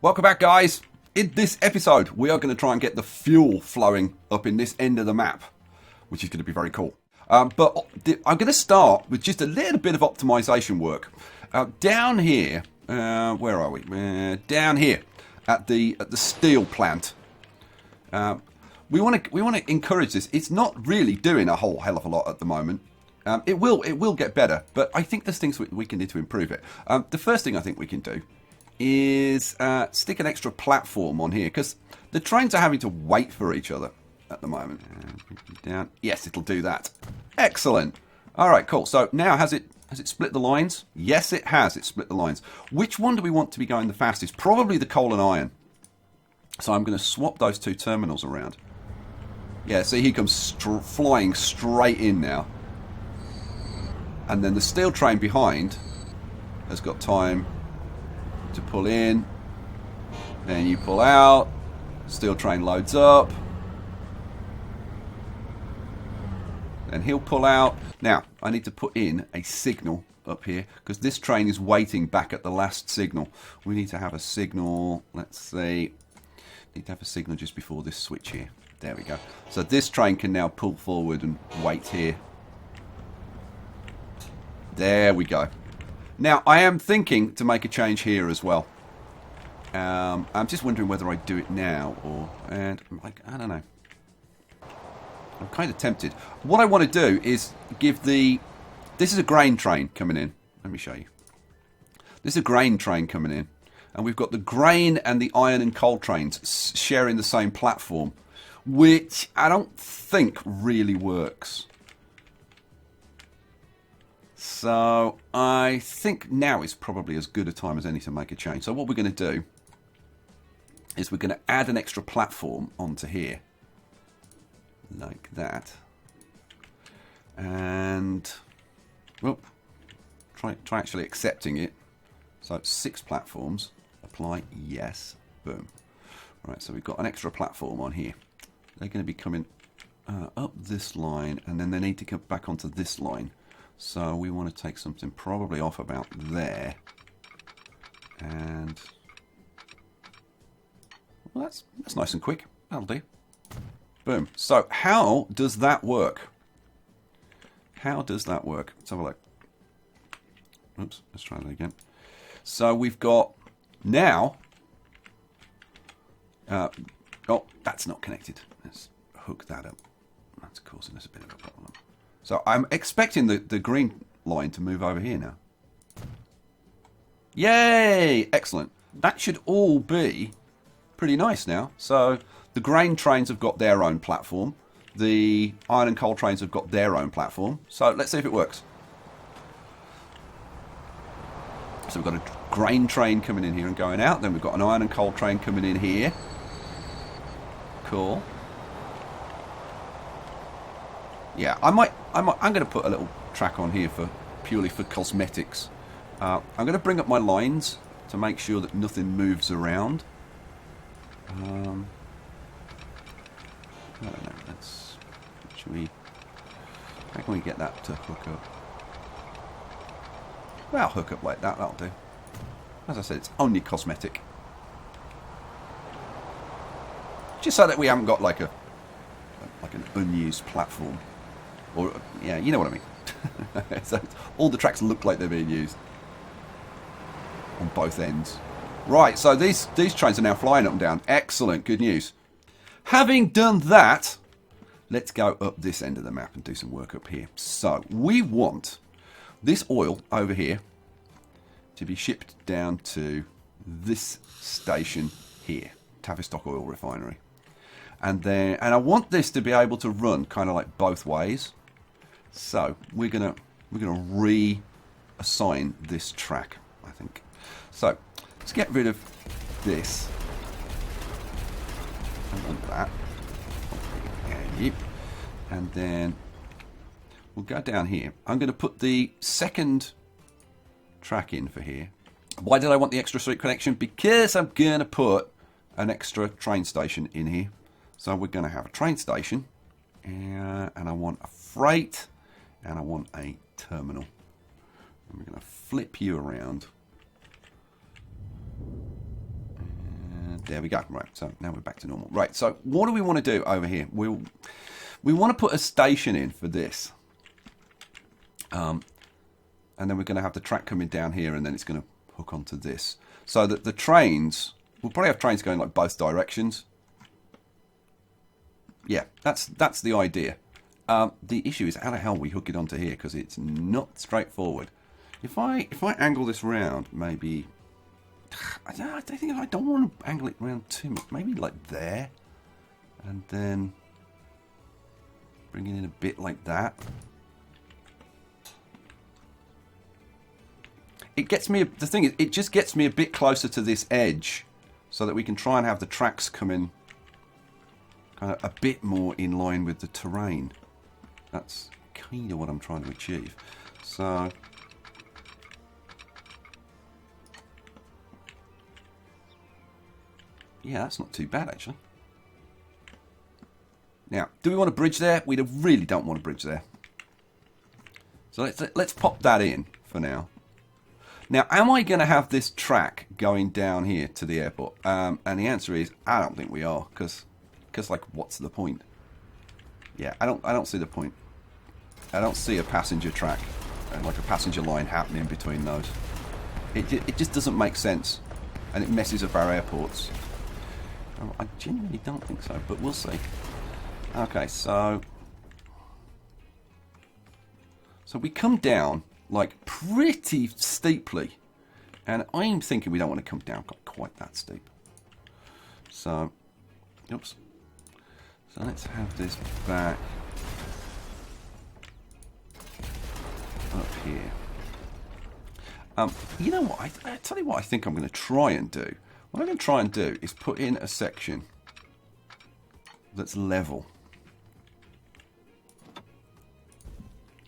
Welcome back, guys. In this episode, we are going to try and get the fuel flowing up in this end of the map, which is going to be very cool. But I'm going to start with just a little bit of optimization work. Down here, where are we? Down here at the steel plant. We want to encourage this. It's not really doing a whole hell of a lot at the moment. It will get better, but I think there's things we can do to improve it. The first thing I think we can do is stick an extra platform on here, because the trains are having to wait for each other at the moment. Down. Yes, it'll do that. Excellent. All right, cool. So now has it split the lines? Yes, it has. It split the lines. Which one do we want to be going the fastest? Probably the coal and iron. So I'm going to swap those two terminals around. Yeah, see, he comes flying straight in now. And then the steel train behind has got time to pull in. Then you pull out. Steel train loads up. Then he'll pull out. Now, I need to put in a signal up here, because this train is waiting back at the last signal. We need to have a signal, let's see. Need to have a signal just before this switch here. There we go. So this train can now pull forward and wait here. There we go. Now, I am thinking to make a change here as well. I'm just wondering whether I do it now or... And I don't know. I'm kind of tempted. What I want to do is give the... This is a grain train coming in. Let me show you. This is a grain train coming in. And we've got the grain and the iron and coal trains sharing the same platform, which I don't think really works. So I think now is probably as good a time as any to make a change. So what we're going to do is we're going to add an extra platform onto here. Like that. And well, try actually accepting it. So 6 platforms. Apply. Yes. Boom. Right, so we've got an extra platform on here. They're going to be coming up this line, and then they need to come back onto this line. So we want to take something probably off about there. And well, that's nice and quick. That'll do. Boom. So how does that work? How does that work? Let's have a look. Oops, let's try that again. So we've got now... oh, that's not connected. Let's hook that up. That's causing us a bit of a problem. So I'm expecting the green line to move over here now. Yay! Excellent. That should all be pretty nice now. So the grain trains have got their own platform. The iron and coal trains have got their own platform. So let's see if it works. So we've got a grain train coming in here and going out. Then we've got an iron and coal train coming in here. Cool. Yeah, I'm going to put a little track on here purely for cosmetics. I'm going to bring up my lines to make sure that nothing moves around. I don't know. How can we get that to hook up? Well, hook up like that. That'll do. As I said, it's only cosmetic. Just so that we haven't got like an unused platform. Or, yeah, you know what I mean. So all the tracks look like they're being used on both ends. Right, so these trains are now flying up and down. Excellent, good news. Having done that, let's go up this end of the map and do some work up here. So we want this oil over here to be shipped down to this station here, Tavistock Oil Refinery. And I want this to be able to run kind of like both ways. So we're gonna reassign this track, I think. So let's get rid of this. And that. And then we'll go down here. I'm going to put the second track in for here. Why did I want the extra street connection? Because I'm going to put an extra train station in here. So we're going to have a train station, and I want a freight, and I want a terminal. And we're going to flip you around. There we go. Right, so now we're back to normal. Right, so what do we want to do over here? We want to put a station in for this. And then we're going to have the track coming down here, and then it's going to hook onto this. So that the trains, we'll probably have trains going like both directions. Yeah, that's the idea. The issue is how the hell we hook it onto here, because it's not straightforward. If I angle this round, maybe I don't want to angle it round too much. Maybe like there, and then bring it in a bit like that. It gets me. The thing is, it just gets me a bit closer to this edge, so that we can try and have the tracks come in kind of a bit more in line with the terrain. That's kind of what I'm trying to achieve. So yeah, that's not too bad actually. Now, do we want a bridge there? We really don't want a bridge there. So let's pop that in for now. Now, am I going to have this track going down here to the airport? And the answer is, I don't think we are, because like, what's the point? Yeah, I don't see the point. I don't see a passenger track and like a passenger line happening between those. It just doesn't make sense, and it messes up our airports. I genuinely don't think so, but we'll see. Okay, so we come down like pretty steeply, and I'm thinking we don't want to come down quite that steep. So, oops. So let's have this back up here. You know what? I tell you what I think I'm going to try and do. What I'm going to try and do is put in a section that's level.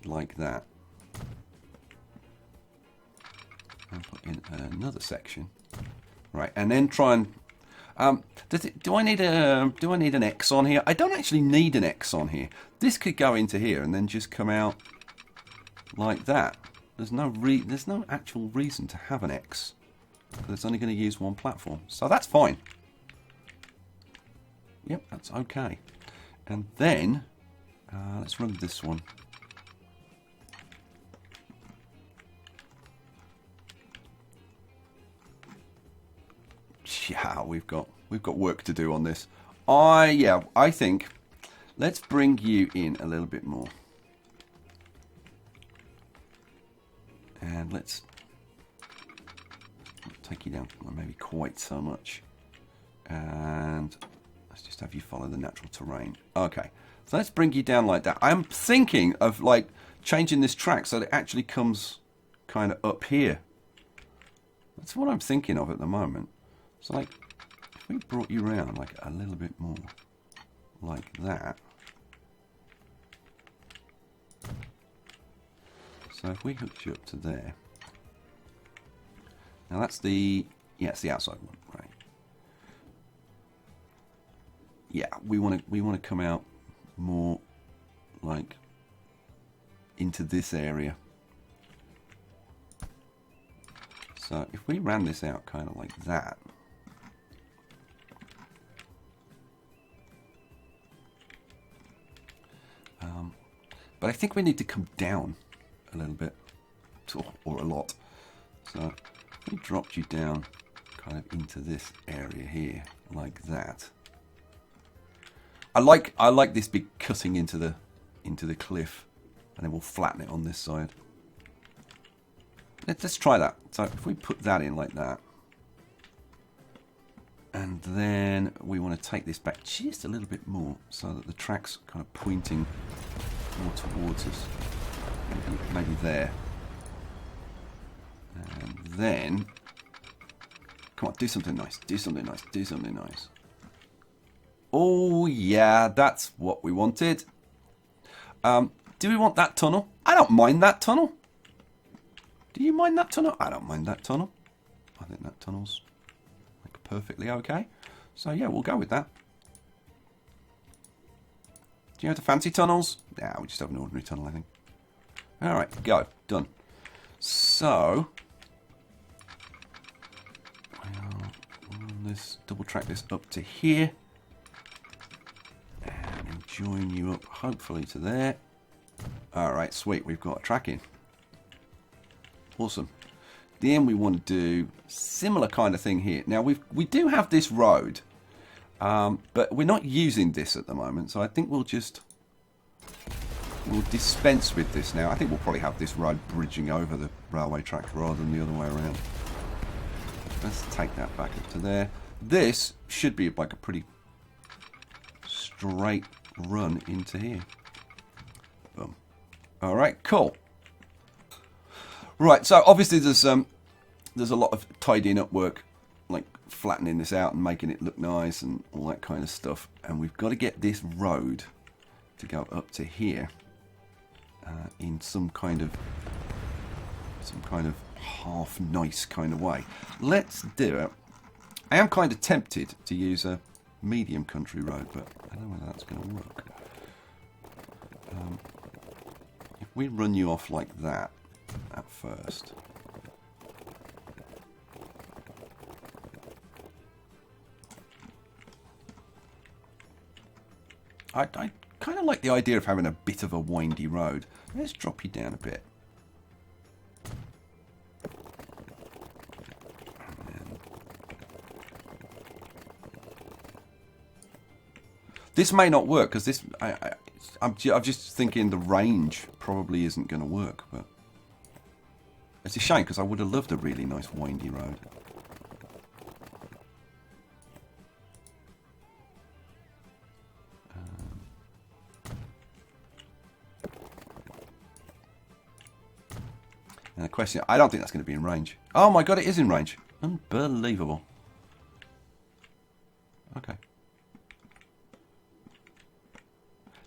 Like that. And put in another section. Right, and then try and... do I need an X on here? I don't actually need an X on here. This could go into here and then just come out like that. There's no actual reason to have an X, because it's only going to use one platform. So that's fine. Yep, that's okay. And then let's run this one. Yeah, we've got work to do on this. I think let's bring you in a little bit more. And let's take you down maybe quite so much. And let's just have you follow the natural terrain. Okay, so let's bring you down like that. I'm thinking of like changing this track so that it actually comes kind of up here. That's what I'm thinking of at the moment. So like, if we brought you around like a little bit more like that. So if we hooked you up to there. Now that's it's the outside one, right? Yeah, we want to come out more like into this area. So if we ran this out kind of like that. But I think we need to come down a little bit, or a lot. So if we dropped you down kind of into this area here, like that. I like this big cutting into the cliff, and then we'll flatten it on this side. Let's try that. So if we put that in like that, and then we want to take this back just a little bit more, so that the track's kind of pointing more towards us. Maybe there. And then, come on, do something nice. Do something nice. Do something nice. Oh yeah, that's what we wanted. Do we want that tunnel? I don't mind that tunnel. Do you mind that tunnel? I don't mind that tunnel. I think that tunnel's like perfectly okay. So yeah, we'll go with that. Do you have the fancy tunnels? Yeah, we just have an ordinary tunnel, I think. Alright, go. Done. So, on let's double track this up to here. And then join you up, hopefully, to there. Alright, sweet. We've got a tracking. Awesome. Then we want to do similar kind of thing here. Now, we do have this road, but we're not using this at the moment, so I think we'll dispense with this now. I think we'll probably have this road bridging over the railway track rather than the other way around. Let's take that back up to there. This should be like a pretty straight run into here. Boom. All right, cool. Right, so obviously there's a lot of tidying up work, like flattening this out and making it look nice and all that kind of stuff. And we've got to get this road to go up to here in some kind of half nice kind of way. Let's do it. I am kind of tempted to use a medium country road, but I don't know whether that's going to work. If we run you off like that at first. I kind of like the idea of having a bit of a windy road. Let's drop you down a bit. This may not work because this. I'm just thinking the range probably isn't going to work, but it's a shame because I would have loved a really nice windy road. And the question, I don't think that's going to be in range. Oh my god, it is in range. Unbelievable. Okay.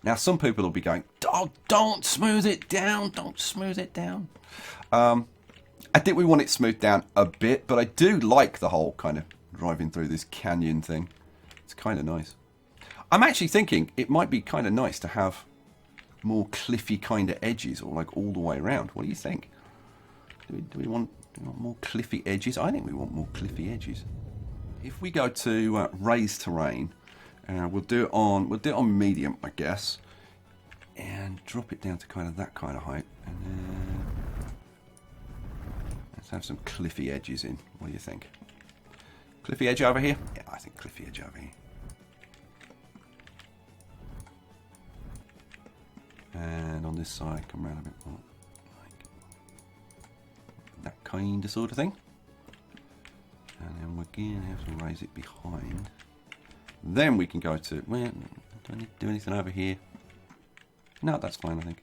Now, some people will be going, oh, don't smooth it down. Don't smooth it down. I think we want it smoothed down a bit, but I do like the whole kind of driving through this canyon thing. It's kind of nice. I'm actually thinking it might be kind of nice to have more cliffy kind of edges, or like all the way around. What do you think? Do we want more cliffy edges? I think we want more cliffy edges. If we go to raised terrain, we'll do it on medium, I guess, and drop it down to kind of that kind of height, and then let's have some cliffy edges in. What do you think? Cliffy edge over here? Yeah, I think cliffy edge over here. And on this side, come around a bit more, like that kind of sort of thing. And then we're going to have to raise it behind. Then we can go to, well, do I need to do anything over here? No, that's fine, I think.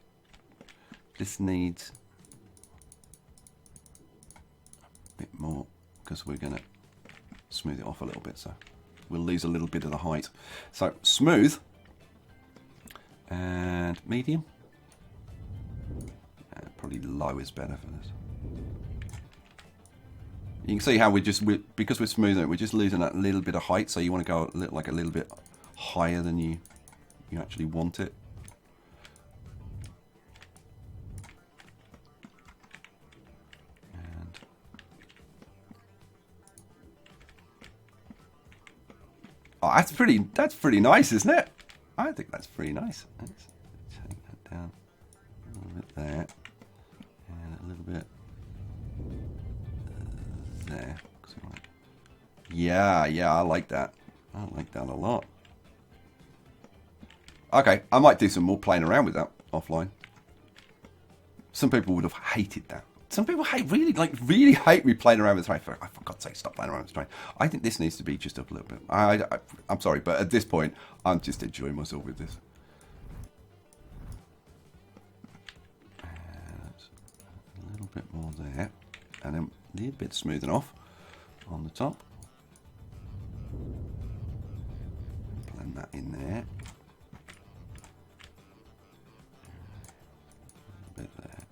This needs a bit more, because we're going to smooth it off a little bit, so we'll lose a little bit of the height. So, smooth, and medium. Probably low is better for this. You can see how because we're smoothing it, we're just losing that little bit of height. So you want to go like a little bit higher than you actually want it. And oh, that's pretty nice, isn't it? I think that's pretty nice. Let's take that down a little bit there, and a little bit. There. Yeah, I like that. I like that a lot. Okay, I might do some more playing around with that offline. Some people would have hated that. Some people really hate me playing around with the terrain. For God's sake, stop playing around with the terrain. I think this needs to be just up a little bit. I'm sorry, but at this point, I'm just enjoying myself with this. And a little bit more there, and then a little bit smoothing off on the top. Blend that in there. A bit there.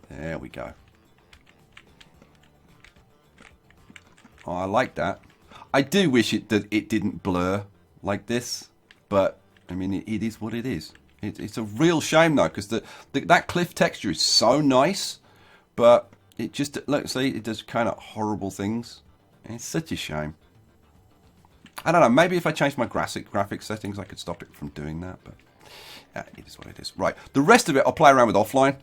There we go. Oh, I like that. I do wish it didn't blur like this, but I mean it is what it is. It's a real shame though, because that cliff texture is so nice, but it just, look, see, it does kind of horrible things. And it's such a shame. I don't know, maybe if I change my graphic settings, I could stop it from doing that, but it is what it is. Right, the rest of it I'll play around with offline.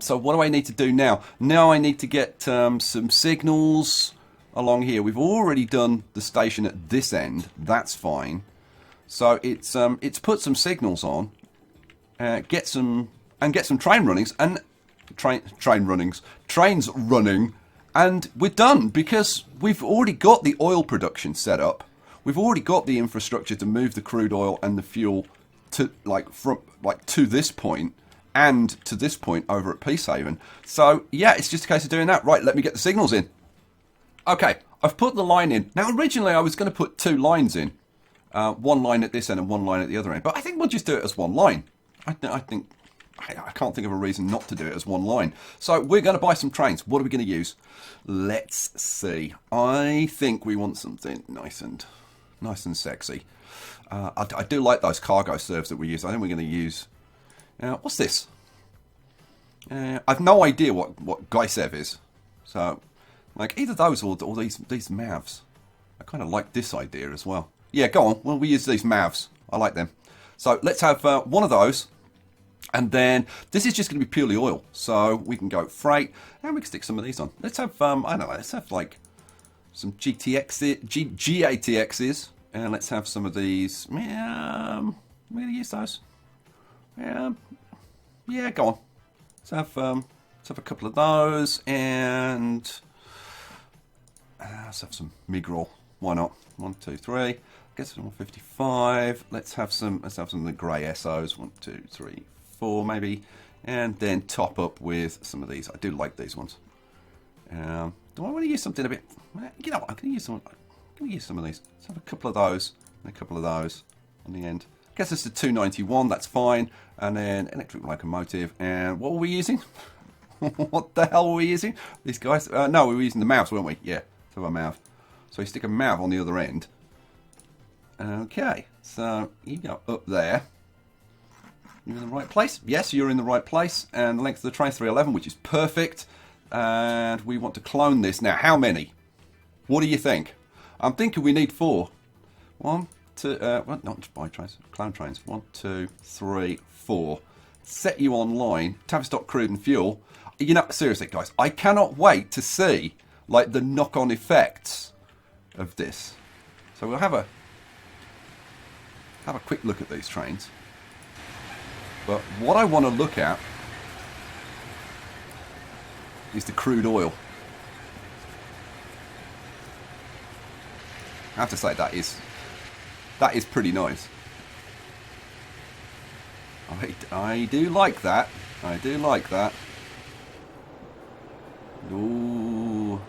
So what do I need to do now? Now I need to get some signals along here. We've already done the station at this end. That's fine. So it's put some signals on, get some train runnings and trains running, and we're done because we've already got the oil production set up. We've already got the infrastructure to move the crude oil and the fuel to to this point and to this point over at Peacehaven. So yeah, it's just a case of doing that. Right, let me get the signals in. Okay, I've put the line in. Now originally I was going to put 2 lines in. One line at this end and one line at the other end. But I think we'll just do it as one line. I can't think of a reason not to do it as one line. So we're going to buy some trains. What are we going to use? Let's see. I think we want something nice and sexy. I do like those cargo serves that we use. I think we're going to use... what's this? I've no idea what Gaisev is. So, like, either those or these Mavs. I kind of like this idea as well. Yeah, go on. Well, we use these Mavs. I like them. So let's have one of those. And then this is just going to be purely oil. So we can go freight. And we can stick some of these on. Let's have, I don't know, let's have like some GATXs. And let's have some of these. We're going to use those. Yeah, go on. Let's have a couple of those. And let's have some Migral. Why not? 1, 2, 3. Guess 155. Let's have some of the grey SOs. 1, 2, 3, 4 maybe. And then top up with some of these. I do like these ones. Do I want to use something a bit... You know what? I'm going to use some of these. Let's have a couple of those and a couple of those on the end. Guess it's a 291. That's fine. And then electric locomotive. And what were we using? What the hell were we using? These guys? No, we were using the Mavs, weren't we? Yeah. So a Mav. So you stick a Mav on the other end. Okay, so you go up there. You're in the right place? Yes, you're in the right place. And the length of the train 311, which is perfect. And we want to clone this. Now, how many? What do you think? I'm thinking we need 4. 1, 2, well, not just buy trains, clone trains. 1, 2, 3, 4. Set you online. Tavistock crude and fuel. You know, seriously, guys, I cannot wait to see like the knock-on effects of this. So we'll have a quick look at these trains. But what I want to look at is the crude oil. I have to say that is pretty nice. I do like that. I do like that. Ooh.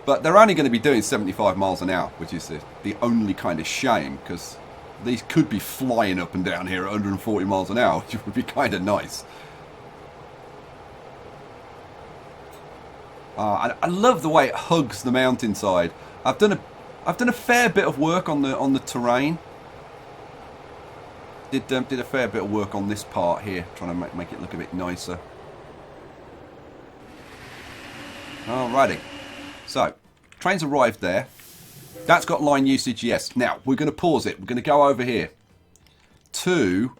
But they're only going to be doing 75 miles an hour, which is the only kind of shame, because these could be flying up and down here at 140 miles an hour, which would be kind of nice. I love the way it hugs the mountainside. I've done a fair bit of work on the terrain. Did a fair bit of work on this part here, trying to make it look a bit nicer. Alrighty. So, trains arrived there. That's got line usage, yes. Now, we're going to pause it. We're going to go over here to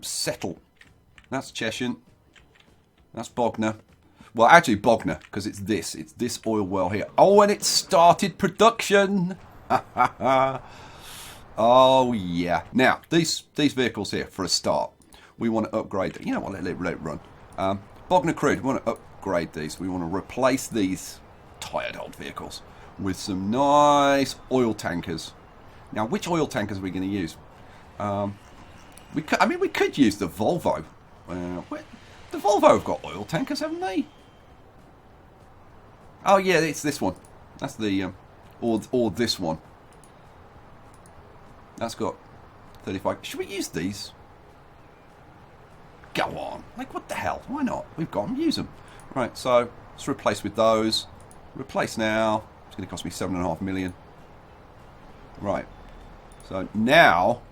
Settle. That's Cheshire. That's Bognor. Well, actually Bognor, because it's this oil well here. Oh, and it started production. Oh, yeah. Now, these vehicles here, for a start, we want to upgrade them. You know what, let it run. Bognor Crude, we want to upgrade these. We want to replace these tired old vehicles with some nice oil tankers. Now, which oil tankers are we going to use? We could use the Volvo. The Volvo have got oil tankers, haven't they? Oh yeah, it's this one. That's the or this one. That's got 35. Should we use these? Go on. Like, what the hell? Why not? We've got them. Use them. Right. So let's replace with those. Replace now. It's going to cost me 7.5 million. Right. So now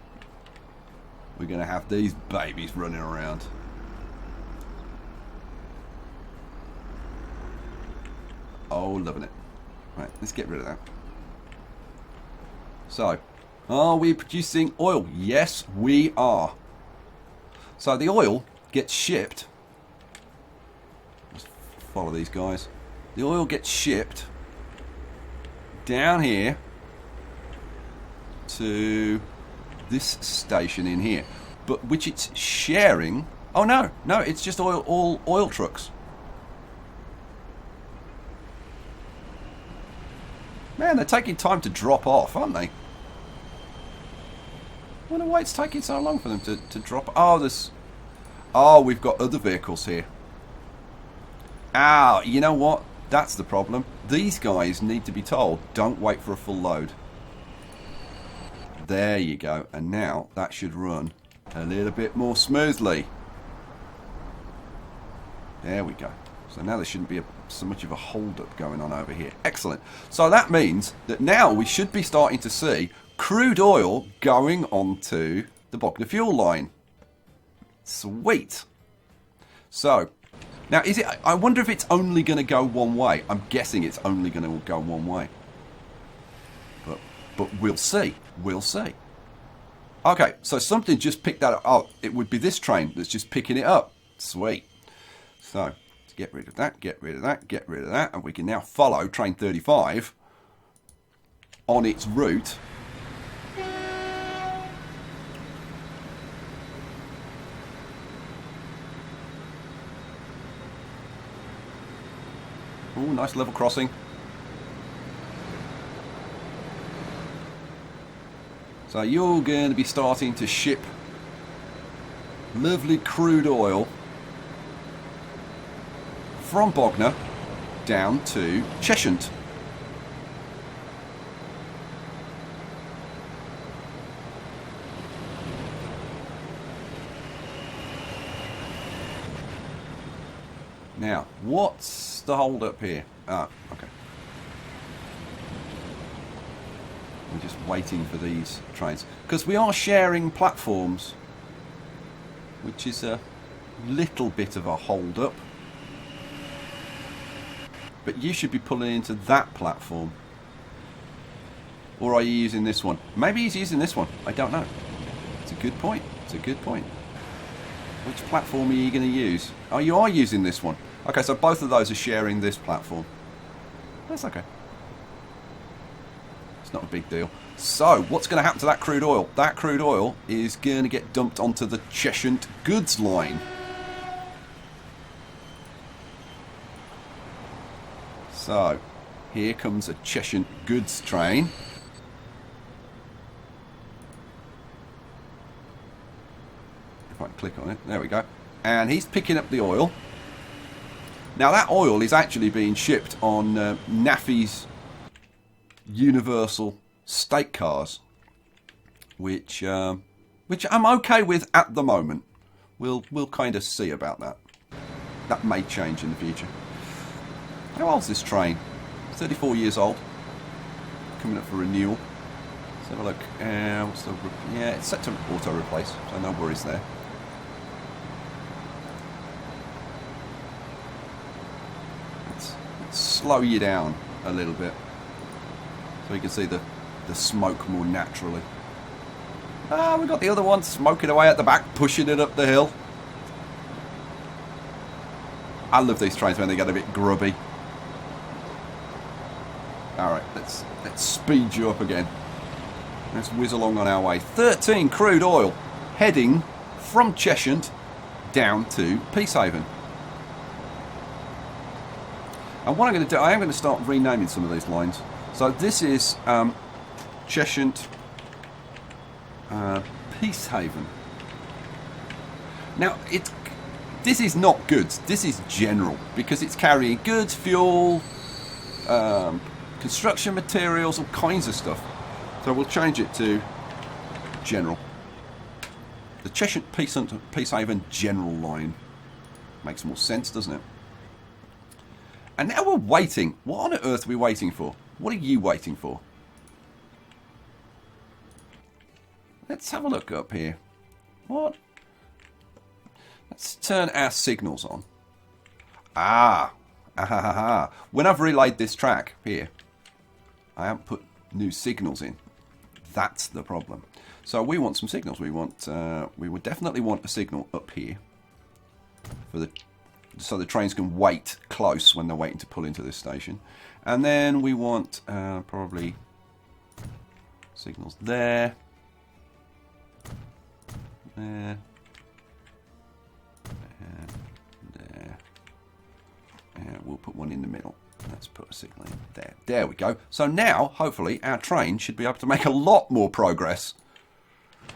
we're going to have these babies running around. Oh, loving it. Right, let's get rid of that. So, are we producing oil? Yes, we are. So the oil gets shipped. Let's follow these guys. The oil gets shipped down here to this station in here, but which it's sharing. Oh no, it's just all oil trucks. Man, they're taking time to drop off, aren't they? I wonder why it's taking so long for them to drop. Oh, we've got other vehicles here. Ah, you know what? That's the problem. These guys need to be told, don't wait for a full load. There you go. And now that should run a little bit more smoothly. There we go. So now there shouldn't be so much of a hold-up going on over here. Excellent. So that means that now we should be starting to see crude oil going onto the Bognor fuel line. Sweet. So, now is it... I wonder if it's only going to go one way. I'm guessing it's only going to go one way. But we'll see. We'll see. Okay, so something just picked that up. Oh, it would be this train that's just picking it up. Sweet. So, let's get rid of that, get rid of that, get rid of that. And we can now follow train 35 on its route. Oh, nice level crossing. So you're going to be starting to ship lovely crude oil from Bognor down to Cheshunt. Now, what's the hold up here? Ah, okay. We're just waiting for these trains. Because we are sharing platforms, which is a little bit of a hold up. But you should be pulling into that platform. Or are you using this one? Maybe he's using this one. I don't know. It's a good point. It's a good point. Which platform are you going to use? Oh, you are using this one. Okay, so both of those are sharing this platform. That's okay. It's not a big deal. So, what's going to happen to that crude oil? That crude oil is going to get dumped onto the Cheshunt goods line. So, here comes a Cheshunt goods train. If I can click on it, there we go. And he's picking up the oil. Now that oil is actually being shipped on Naffy's Universal State Cars, which I'm okay with at the moment. We'll kind of see about that. That may change in the future. How old's this train? 34 years old. Coming up for renewal. Let's have a look. Yeah, it's set to auto replace, so no worries there. Let's slow you down a little bit so you can see the smoke more naturally. Ah, we've got the other one smoking away at the back, pushing it up the hill. I love these trains when they get a bit grubby. Alright, let's speed you up again. Let's whiz along on our way. 13 crude oil heading from Cheshunt down to Peacehaven. And what I'm going to do, I am going to start renaming some of these lines. So this is Cheshunt Peacehaven. Now, this is not goods. This is general, because it's carrying goods, fuel, construction materials, all kinds of stuff. So we'll change it to general. The Cheshunt Peacehaven general line makes more sense, doesn't it? And now we're waiting. What on earth are we waiting for? What are you waiting for? Let's have a look up here. What? Let's turn our signals on. When I've relayed this track here, I haven't put new signals in. That's the problem. So we want some signals. We would definitely want a signal up here so the trains can wait close when they're waiting to pull into this station. And then we want probably signals there, there, there. And we'll put one in the middle. Let's put a signal in there. There we go. So now, hopefully, our train should be able to make a lot more progress.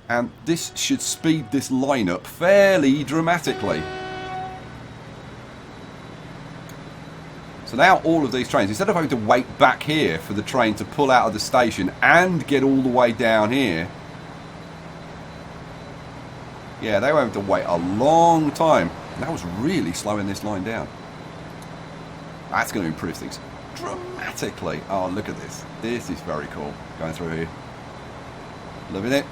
And this should speed this line up fairly dramatically. So now all of these trains, instead of having to wait back here for the train to pull out of the station and get all the way down here, yeah, they won't have to wait a long time. And that was really slowing this line down. That's going to improve things dramatically. Oh, look at this. This is very cool. Going through here. Loving it.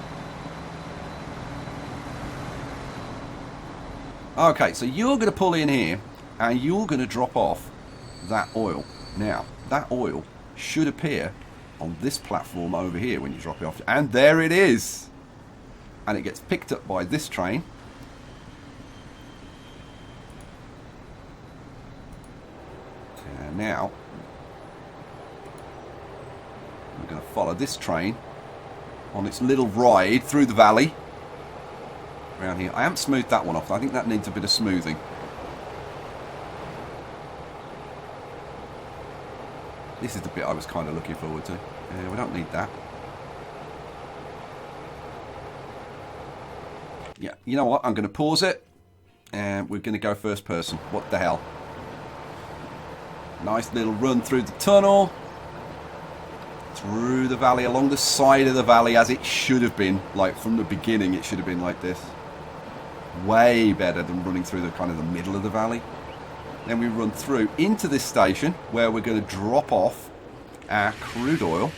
Okay, so you're going to pull in here and you're going to drop off that oil. Now, that oil should appear on this platform over here when you drop it off. And there it is. And it gets picked up by this train. And now, we're going to follow this train on its little ride through the valley. Around here. I haven't smoothed that one off. I think that needs a bit of smoothing. This is the bit I was kind of looking forward to. We don't need that. Yeah, you know what? I'm going to pause it. And we're going to go first person. What the hell? Nice little run through the tunnel. Through the valley, along the side of the valley, as it should have been. Like, from the beginning, it should have been like this. Way better than running through the kind of the middle of the valley. Then we run through into this station where we're going to drop off our crude oil.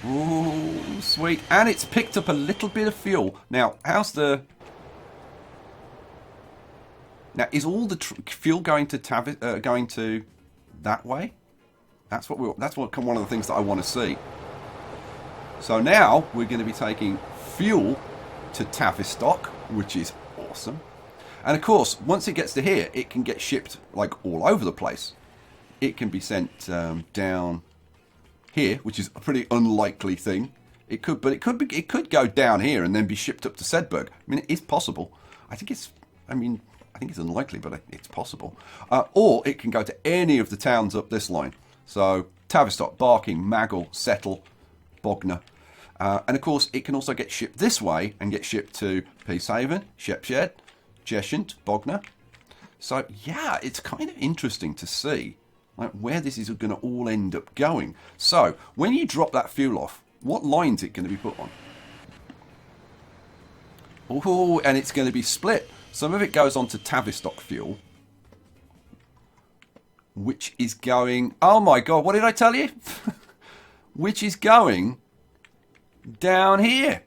Ooh, sweet. And it's picked up a little bit of fuel. Now, how's the... Now, is all the fuel going to that way? That's what one of the things that I want to see. So now we're going to be taking fuel to Tavistock, which is awesome. And of course, once it gets to here, it can get shipped like all over the place. It can be sent down here, which is a pretty unlikely thing. It could go down here and then be shipped up to Sedberg. I mean, it is possible. I think it's unlikely, but it's possible. Or it can go to any of the towns up this line. So Tavistock, Barking, Maggle, Settle, Bognor. And of course, it can also get shipped this way and get shipped to Peacehaven, Shepshed, Jeshant, Bognor. So yeah, it's kind of interesting to see like where this is going to all end up going. So when you drop that fuel off, what line's it going to be put on? Oh, and it's going to be split. Some of it goes on to Tavistock fuel, which is going... Oh my god, what did I tell you? Which is going down here.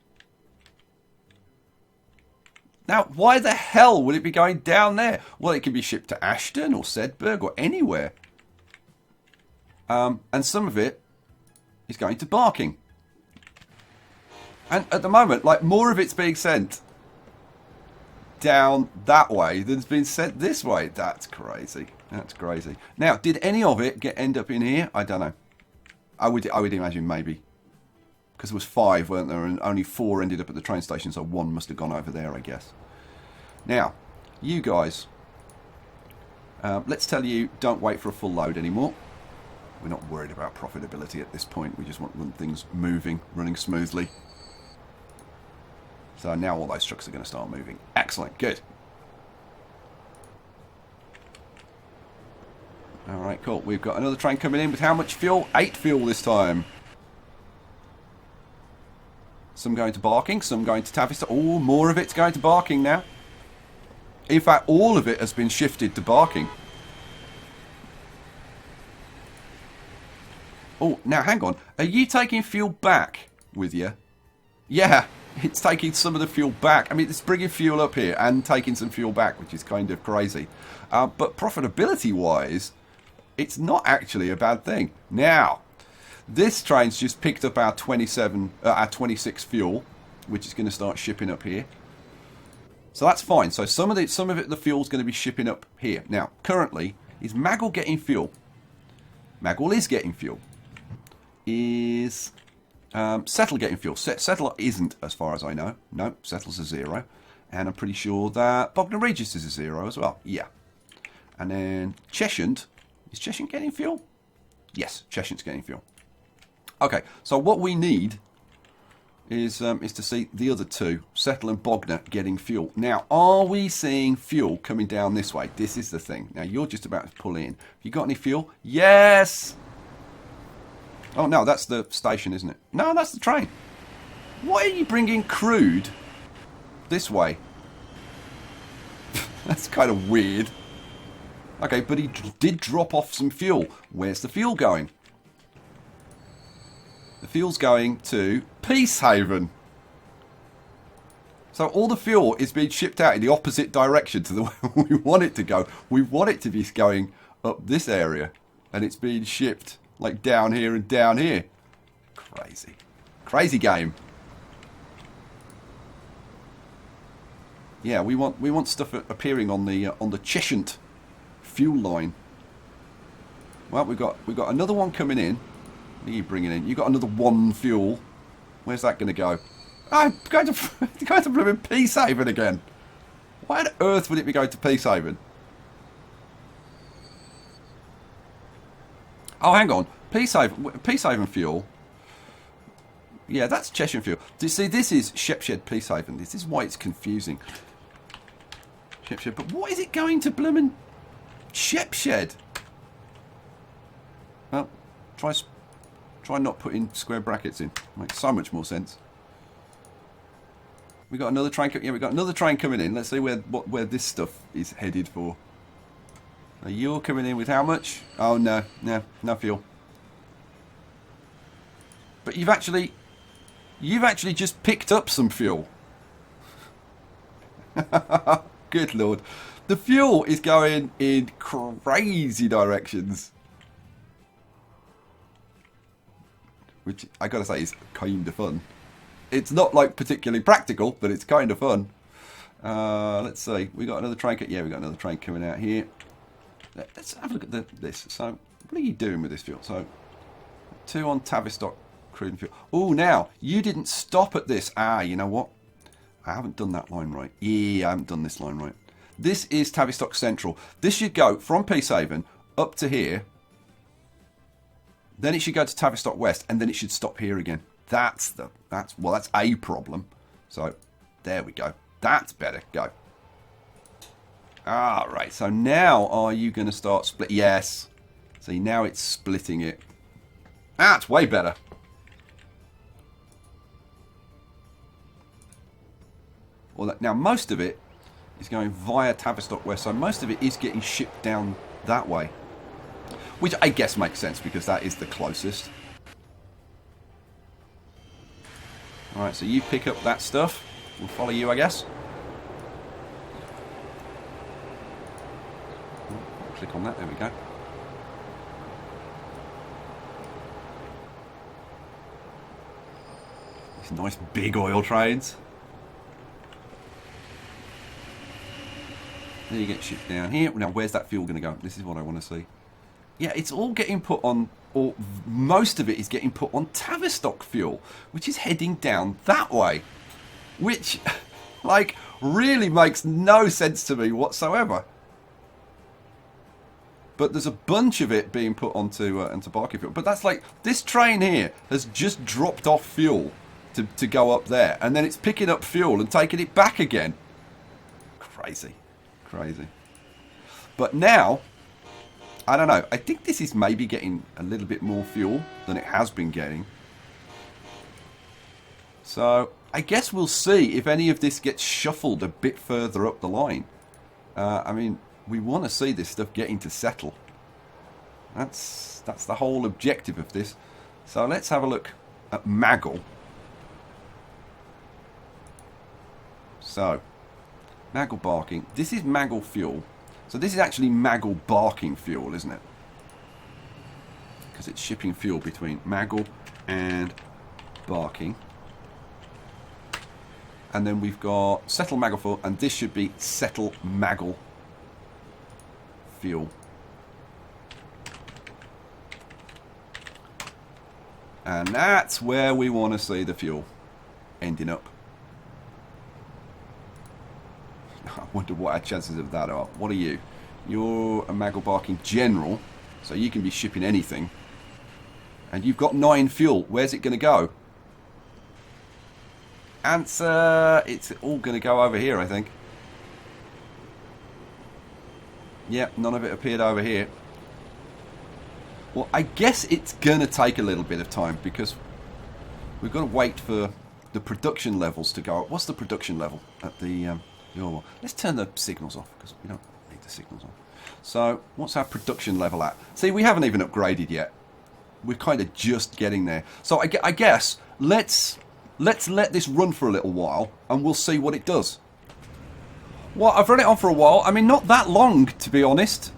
Now, why the hell would it be going down there? Well, it can be shipped to Ashton or Sedberg or anywhere. And some of it is going to Barking. And at the moment, like, more of it's being sent down that way than's been sent this way. That's crazy. That's crazy. Now, did any of it end up in here? I don't know. I would imagine maybe. Because there was 5, weren't there? And only 4 ended up at the train station, so 1 must have gone over there, I guess. Now, you guys, let's tell you, don't wait for a full load anymore. We're not worried about profitability at this point. We just want things moving, running smoothly. So now all those trucks are going to start moving. Excellent, good. Alright, cool. We've got another train coming in with how much fuel? 8 fuel this time. Some going to Barking, some going to Tavistock. Oh, more of it's going to Barking now. In fact, all of it has been shifted to Barking. Oh, now hang on. Are you taking fuel back with you? Yeah, it's taking some of the fuel back. I mean, it's bringing fuel up here and taking some fuel back, which is kind of crazy. But profitability-wise, It's not actually a bad thing. Now, this train's just picked up our 26 fuel, which is going to start shipping up here. So that's fine. So some of it, the fuel's going to be shipping up here. Now, currently, is Maggle getting fuel? Maggle is getting fuel. Is Settle getting fuel? Settle isn't, as far as I know. No, Settle's a 0. And I'm pretty sure that Bognor Regis is a 0 as well. Yeah. And then Cheshunt. Is Cheshunt getting fuel? Yes, Cheshunt's getting fuel. Okay, so what we need is to see the other two, Settle and Bognor, getting fuel. Now, are we seeing fuel coming down this way? This is the thing. Now, you're just about to pull in. Have you got any fuel? Yes! Oh, no, that's the station, isn't it? No, that's the train. Why are you bringing crude this way? That's kind of weird. Okay, but he did drop off some fuel. Where's the fuel going? The fuel's going to Peacehaven. So all the fuel is being shipped out in the opposite direction to the way we want it to go. We want it to be going up this area. And it's being shipped like down here and down here. Crazy. Crazy game. Yeah, we want stuff appearing on the Cheshunt fuel line. Well, we've got another one coming in. What are you bringing in? You got another 1 fuel. Where's that going to go? I'm going to blooming Peacehaven again. Why on earth would it be going to Peacehaven? Oh, hang on. Peacehaven fuel. Yeah, that's Cheshire fuel. See, this is Shepshed Peacehaven. This is why it's confusing. Shepshed, but what is it going to bloomin' Shepshed? Well, try not putting square brackets in. Makes so much more sense. We got another train. Yeah, we got another train coming in. Let's see where this stuff is headed for. Now you're coming in with how much? Oh no fuel. But you've actually just picked up some fuel. Good lord, the fuel is going in crazy directions. Which I gotta say is kind of fun. It's not like particularly practical, but it's kind of fun. Let's see. We got another train. Yeah, we got another train coming out here. Let's have a look at this. So, what are you doing with this fuel? So, 2 on Tavistock crude and fuel. Oh, now you didn't stop at this. Ah, you know what? I haven't done that line right. Yeah, I haven't done this line right. This is Tavistock Central. This should go from Peacehaven up to here. Then it should go to Tavistock West, and then it should stop here again. That's a problem. So there we go. That's better. Go. All right. So now are you going to start split? Yes. See, now it's splitting it. That's way better. Well, now most of it is going via Tavistock West, so most of it is getting shipped down that way. Which I guess makes sense because that is the closest. Alright, so you pick up that stuff. We'll follow you, I guess. Click on that, there we go. These nice big oil trains. Then you get shipped down here. Now, where's that fuel going to go? This is what I want to see. Yeah, it's all getting put on, or most of it is getting put on Tavistock fuel, which is heading down that way. Which, like, really makes no sense to me whatsoever. But there's a bunch of it being put onto Barking fuel. But that's like, this train here has just dropped off fuel to go up there. And then it's picking up fuel and taking it back again. Crazy. Crazy. But now, I don't know. I think this is maybe getting a little bit more fuel than it has been getting. So, I guess we'll see if any of this gets shuffled a bit further up the line. I mean, we want to see this stuff getting to settle. That's the whole objective of this. So, let's have a look at Maggle. So, Maggle Barking. This is Maggle fuel. So this is actually Maggle Barking fuel, isn't it? because it's shipping fuel between Maggle and Barking. And then we've got Settle Maggle fuel, and this should be Settle Maggle fuel. And that's where we want to see the fuel ending up. I wonder what our chances of that are. What are you? You're a Maggle Barking General, so you can be shipping anything. And you've got 9 fuel. Where's it going to go? Answer, it's all going to go over here, I think. Yep, none of it appeared over here. Well, I guess it's going to take a little bit of time because we've got to wait for the production levels to go up. What's the production level at the oil well? Let's turn the signals off because we don't need the signals on. So, what's our production level at? See, we haven't even upgraded yet. We're kind of just getting there. So, I guess let's let this run for a little while and we'll see what it does. Well, I've run it on for a while. I mean, not that long, to be honest.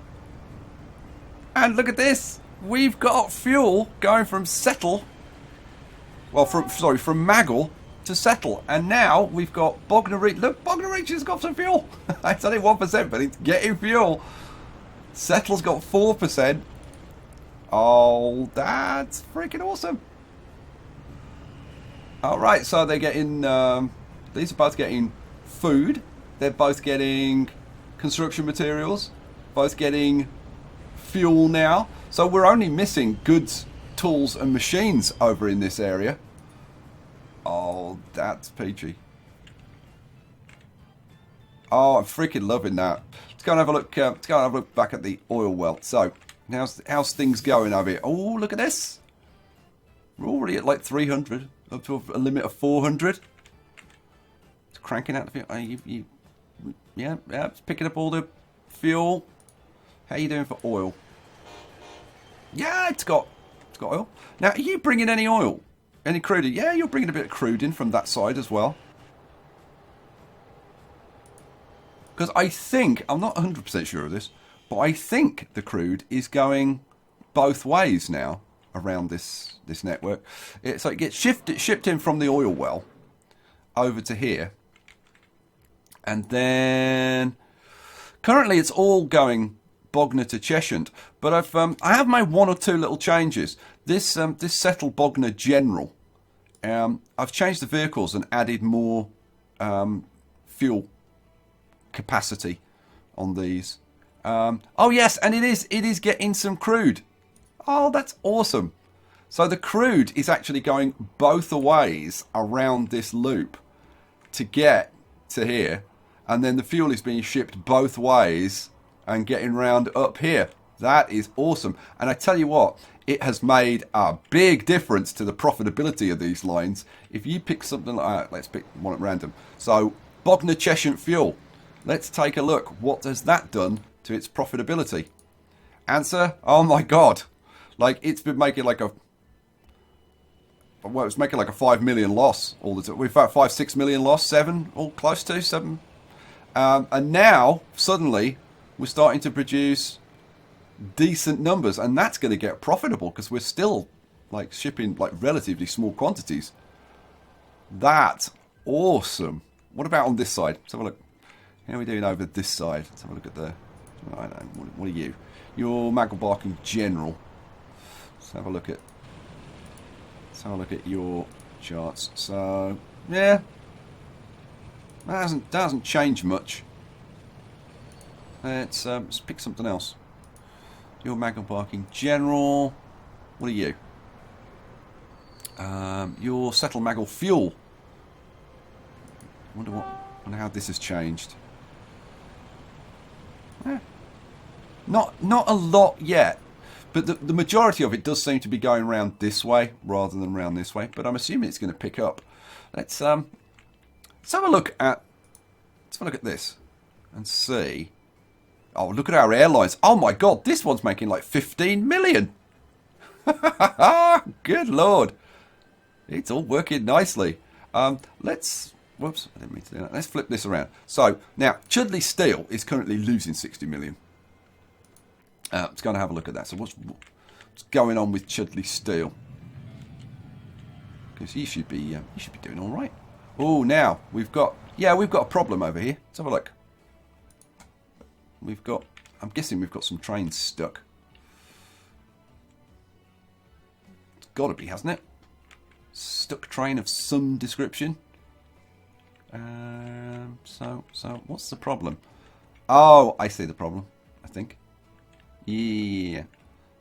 And look at this. We've got fuel going from Settle, well, from Maggle to Settle, and now we've got Bognor Reach. Look, Bognor Reach has got some fuel. It's only 1%, but it's getting fuel. Settle's got 4%. Oh, that's freaking awesome. All right, so they're getting. These are both getting food. They're both getting construction materials. Both getting fuel now. So we're only missing goods, tools and machines over in this area. Oh, that's peachy. Oh, I'm freaking loving that. Let's go and have a look. Let's go and have a look back at the oil well. So, how's things going over here? Oh, look at this. We're already at like 300, up to a limit of 400. It's cranking out the fuel. Yeah, it's picking up all the fuel. How you doing for oil? Yeah, it's got oil. Now, are you bringing any oil? Any crude in? Yeah, you're bringing a bit of crude in from that side as well. Because I think, I'm not 100% sure of this, but I think the crude is going both ways now around this network. So it gets shipped in from the oil well over to here. And then currently it's all going Bognor to Cheshunt, but I have made 1 or 2 little changes. This Settle Bognor General, I've changed the vehicles and added more fuel capacity on these. Oh yes, and it is getting some crude. Oh, that's awesome. So the crude is actually going both ways around this loop to get to here, and then the fuel is being shipped both ways and getting round up here. That is awesome. And I tell you what, it has made a big difference to the profitability of these lines. If you pick something like that, let's pick one at random. So, Bognor Cheshunt fuel. Let's take a look. What has that done to its profitability? Answer, oh my God. Like, it's been making like a... Well, it's making like a 5 million loss all the time. We've got 5-6 million loss, 7, all close to 7. And now, suddenly, we're starting to produce decent numbers, and that's going to get profitable because we're still like shipping like relatively small quantities. That's awesome. What about on this side? Let's have a look. How are we doing over this side? Let's have a look at the... I don't know. What are you? You're Maggle Barking General. Let's have a look at... Let's have a look at your charts. So, yeah. That hasn't changed much. Let's pick something else. You're Maggle Barking General. What are you? You're Settle Maggle Fuel. Wonder how this has changed. Not a lot yet, but the majority of it does seem to be going around this way rather than around this way. But I'm assuming it's going to pick up. Let's have a look at this and see. Oh, look at our airlines. Oh my God, this one's making like 15 million. Good Lord. It's all working nicely. Whoops, I didn't mean to do that. Let's flip this around. So, now, Chudley Steel is currently losing 60 million. Let's go and have a look at that. So, what's going on with Chudley Steel. Because you should be doing all right. Oh, now we've got a problem over here. Let's have a look. I'm guessing we've got some trains stuck. It's got to be, hasn't it? Stuck train of some description. So what's the problem? Oh, I see the problem, I think. Yeah.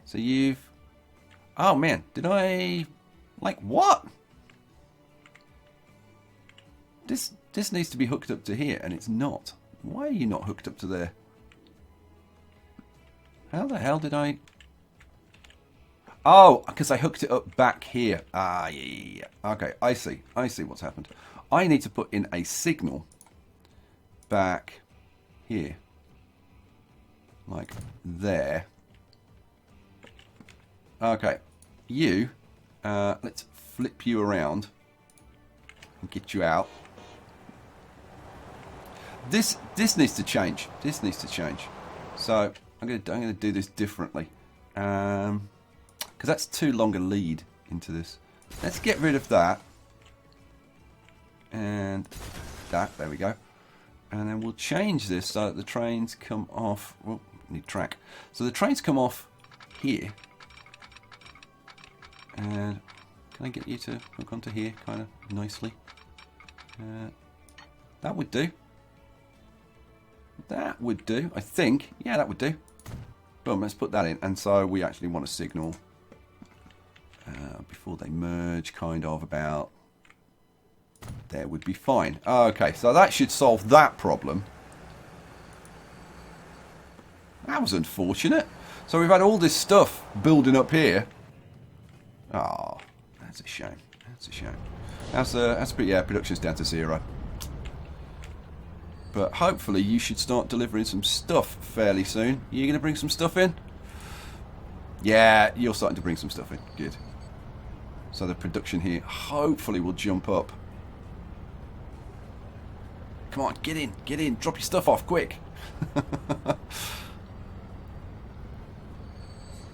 So you've... Oh, man. Did I... Like, what? This needs to be hooked up to here, and it's not. Why are you not hooked up to there? How the hell did I... Oh, because I hooked it up back here. Ah, yeah. Okay, I see. I see what's happened. I need to put in a signal back here. Like there. Okay. You, let's flip you around and get you out. This needs to change. This needs to change. So I'm gonna do this differently. Because that's too long a lead into this. Let's get rid of that. And that, there we go. And then we'll change this so that the trains come off. Oh, need track. So the trains come off here. And can I get you to hook onto here kind of nicely? That would do. That would do, I think. Yeah, that would do. Boom, let's put that in. And so we actually want a signal before they merge, kind of about there would be fine. Okay, so that should solve that problem. That was unfortunate. So we've had all this stuff building up here. Oh, that's a shame. That's a shame. Yeah, production's down to 0. But hopefully you should start delivering some stuff fairly soon. You going to bring some stuff in? Yeah, you're starting to bring some stuff in. Good. So the production here hopefully will jump up. Come on, get in, drop your stuff off, quick.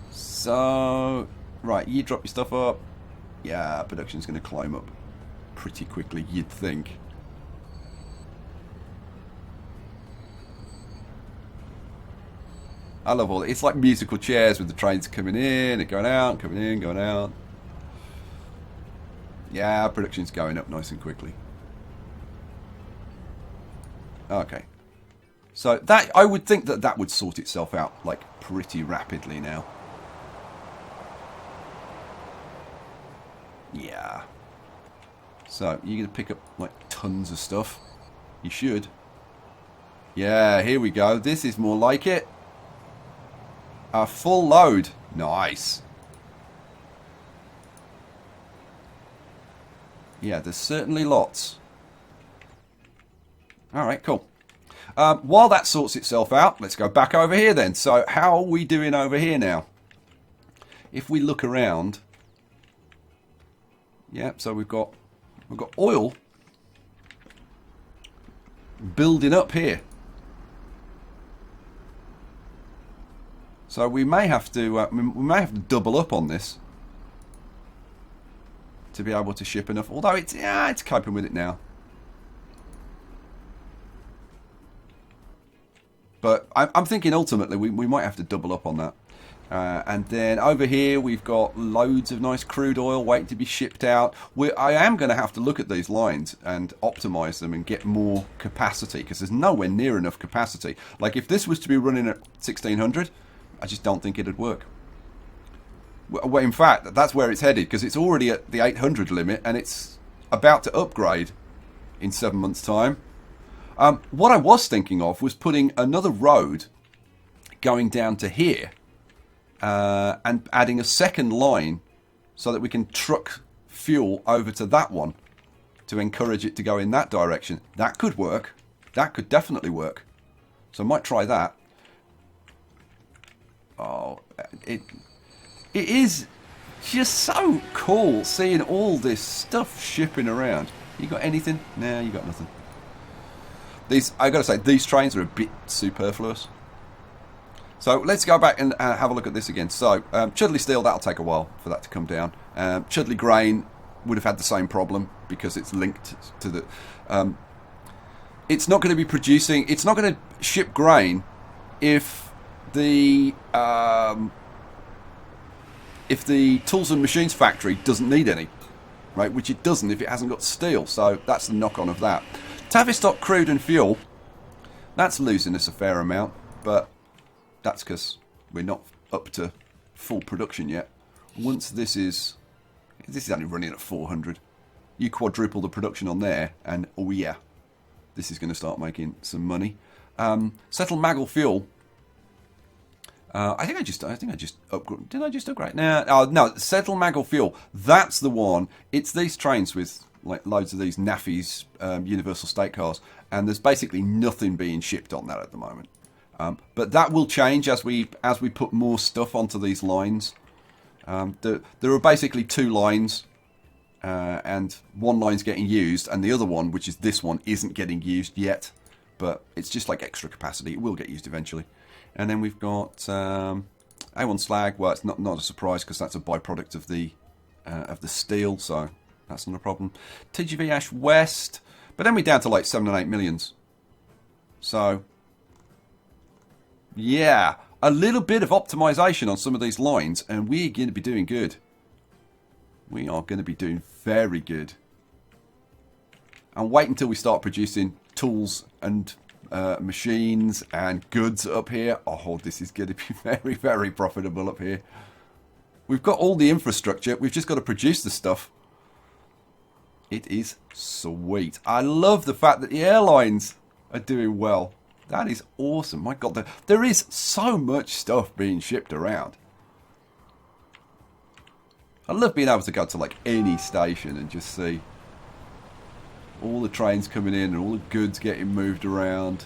So, right, you drop your stuff up. Yeah, production's going to climb up pretty quickly, you'd think. I love all it. It's like musical chairs with the trains coming in and going out, coming in, going out. Yeah, production's going up nice and quickly. Okay. So that, I would think that would sort itself out like pretty rapidly now. Yeah. So you're going to pick up like tons of stuff. You should. Yeah, here we go. This is more like it. A full load. Nice. Yeah, there's certainly lots. Alright, cool. While that sorts itself out, let's go back over here then. So how are we doing over here now? If we look around... Yeah, so we've got oil building up here. So we may have to double up on this to be able to ship enough. Although it's coping with it now. But I'm thinking ultimately we might have to double up on that. And then over here we've got loads of nice crude oil waiting to be shipped out. I am going to have to look at these lines and optimize them and get more capacity because there's nowhere near enough capacity. Like if this was to be running at 1600, I just don't think it'd work. Well, in fact, that's where it's headed because it's already at the 800 limit and it's about to upgrade in 7 months' time. What I was thinking of was putting another road going down to here and adding a second line so that we can truck fuel over to that one to encourage it to go in that direction. That could work. That could definitely work. So I might try that. Oh, it is just so cool seeing all this stuff shipping around. You got anything? Nah, you got nothing. I gotta say, these trains are a bit superfluous. So let's go back and have a look at this again. So Chudley Steel, that'll take a while for that to come down. Chudley Grain would have had the same problem because it's linked to the... it's not going to be producing... It's not going to ship grain if the tools and machines factory doesn't need any, right? Which it doesn't if it hasn't got steel. So that's the knock-on of that. Tavistock crude and fuel, that's losing us a fair amount, but that's because we're not up to full production yet. Once this is only running at 400, you quadruple the production on there, and oh yeah, this is going to start making some money. Settle Maggle fuel. I think I just upgrade. Did I just upgrade? No. Settle Maggle fuel. That's the one. It's these trains with like loads of these naffies, universal state cars, and there's basically nothing being shipped on that at the moment. But that will change as we put more stuff onto these lines. There are basically two lines, and one line's getting used, and the other one, which is this one, isn't getting used yet. But it's just like extra capacity. It will get used eventually. And then we've got A1 slag. Well, it's not a surprise because that's a byproduct of the steel, so that's not a problem. TGV Ash West, but then we're down to like 7 and 8 millions. So yeah, a little bit of optimization on some of these lines, and we're going to be doing good. We are going to be doing very good. And wait until we start producing tools and machines and goods up here. Oh, this is going to be very, very profitable up here. We've got all the infrastructure. We've just got to produce the stuff. It is sweet. I love the fact that the airlines are doing well. That is awesome. My God, there is so much stuff being shipped around. I love being able to go to like any station and just see all the trains coming in and all the goods getting moved around.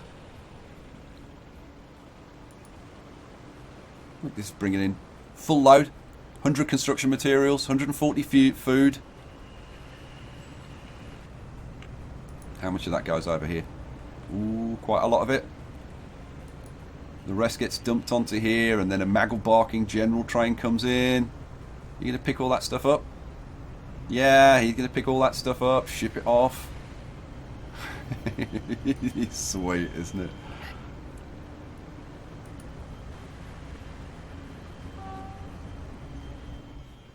Look, this is bringing in full load. 100 construction materials, 140 food. How much of that goes over here? Ooh, quite a lot of it. The rest gets dumped onto here, and then a Maggle barking general train comes in. You gonna pick all that stuff up? Yeah, he's gonna pick all that stuff up, ship it off. It's sweet, isn't it?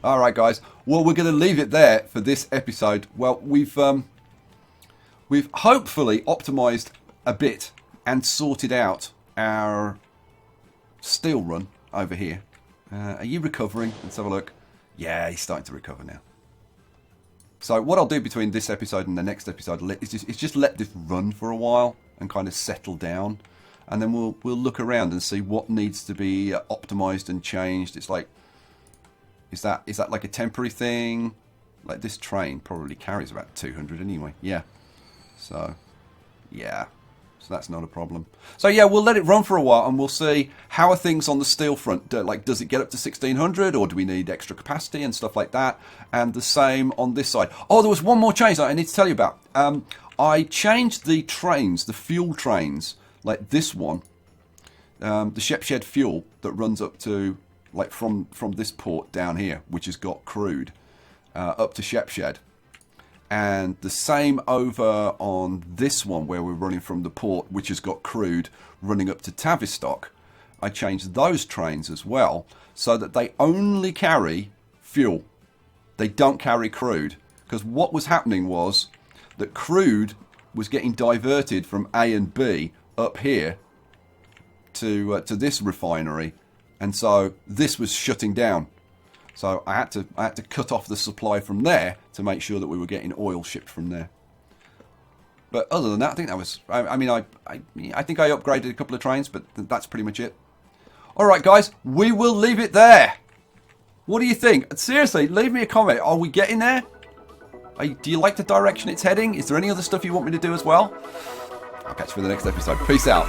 Alright guys, well we're going to leave it there for this episode. Well, we've hopefully optimised a bit and sorted out our steel run over here. Are you recovering? Let's have a look. Yeah, he's starting to recover now. So what I'll do between this episode and the next episode is just let this run for a while and kind of settle down, and then we'll look around and see what needs to be optimised and changed. It's like, is that like a temporary thing? Like this train probably carries about 200 anyway. Yeah. So yeah. So that's not a problem. So yeah, we'll let it run for a while and we'll see how are things on the steel front. Like, does it get up to 1600, or do we need extra capacity and stuff like that? And the same on this side. Oh, there was one more change that I need to tell you about. I changed the trains, the fuel trains, like this one, the Shepshed fuel that runs up to, like from this port down here, which has got crude, up to Shepshed. And the same over on this one where we're running from the port, which has got crude, running up to Tavistock. I changed those trains as well so that they only carry fuel. They don't carry crude. Because what was happening was that crude was getting diverted from A and B up here to this refinery. And so this was shutting down. So I had to cut off the supply from there to make sure that we were getting oil shipped from there. But other than that, I think that was... I think I upgraded a couple of trains, but that's pretty much it. All right, guys, we will leave it there. What do you think? Seriously, leave me a comment. Are we getting there? Do you like the direction it's heading? Is there any other stuff you want me to do as well? I'll catch you for the next episode. Peace out.